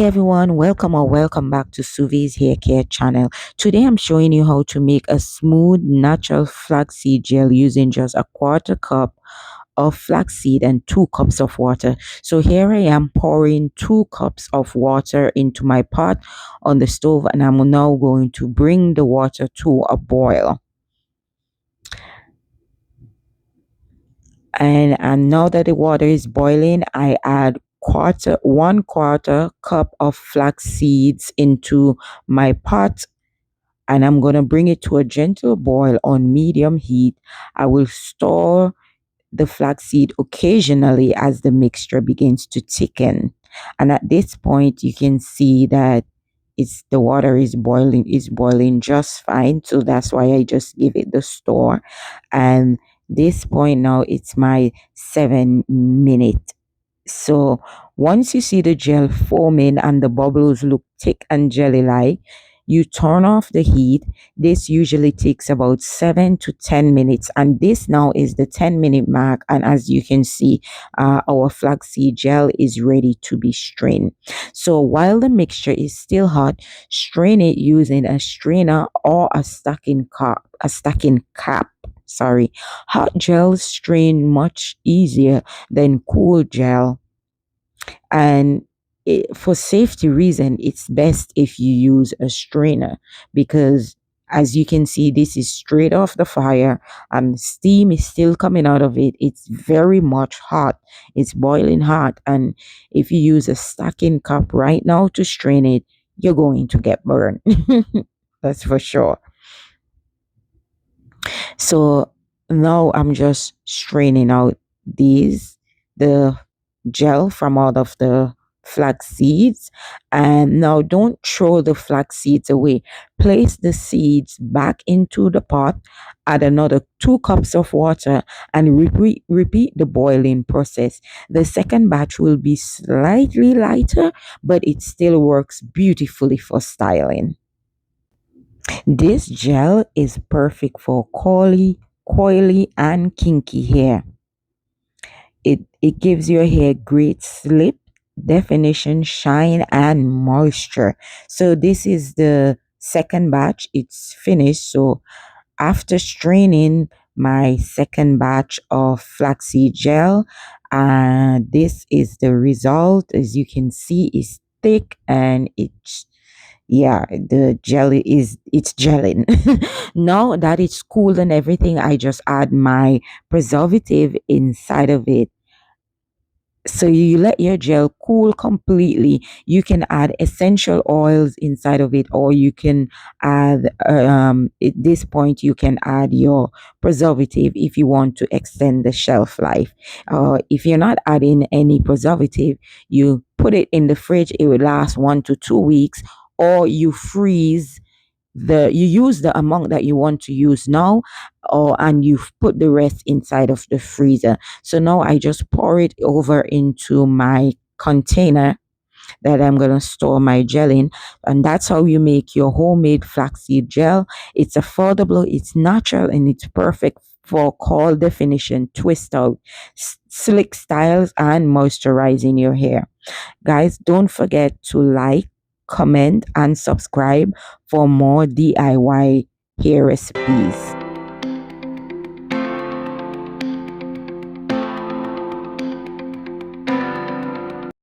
everyone, welcome or welcome back to Suvi's Hair Care channel. Today I'm showing you how to make a smooth natural flaxseed gel using just a quarter cup of flaxseed and 2 cups of water. So here I am pouring 2 cups of water into my pot on the stove, and I'm now going to bring the water to a boil. And now that the water is boiling, I add 1/4 cup of flax seeds into my pot, and I'm going to bring it to a gentle boil on medium heat. I will stir the flaxseed occasionally as the mixture begins to thicken. And at this point, you can see that the water is boiling just fine. So that's why I just give it the stir. And this point now, it's my 7 minute. So once you see the gel foaming and the bubbles look thick and jelly-like, you turn off the heat. This usually takes about 7 to 10 minutes, and this now is the 10-minute mark. And as you can see, our flaxseed gel is ready to be strained. So while the mixture is still hot, strain it using a strainer or a stacking cup. Sorry, hot gel strain much easier than cool gel, and for safety reason it's best if you use a strainer, because as you can see, this is straight off the fire and steam is still coming out of it. It's very much hot, it's boiling hot, and if you use a stacking cup right now to strain it, you're going to get burned. That's for sure. So now I'm just straining out the gel from out of the flax seeds. And now don't throw the flax seeds away. Place the seeds back into the pot, add another 2 cups of water, and repeat the boiling process. The second batch will be slightly lighter, but it still works beautifully for styling. This gel is perfect for coily, and kinky hair. It gives your hair great slip, definition, shine, and moisture. So this is the second batch. It's finished. So after straining my second batch of flaxseed gel, this is the result. As you can see, it's thick and it's, yeah, the jelly is, it's gelling. Now that it's cool and everything, I just add my preservative inside of it. So you let your gel cool completely. You can add essential oils inside of it, or you can add at this point you can add your preservative if you want to extend the shelf life. If you're not adding any preservative, you put it in the fridge. It will last 1 to 2 weeks, or you use the amount that you want to use now, and you put the rest inside of the freezer. So now I just pour it over into my container that I'm going to store my gel in. And that's how you make your homemade flaxseed gel. It's affordable, it's natural, and it's perfect for curl definition, twist out, slick styles, and moisturizing your hair. Guys, don't forget to like, comment, and subscribe for more DIY hair recipes.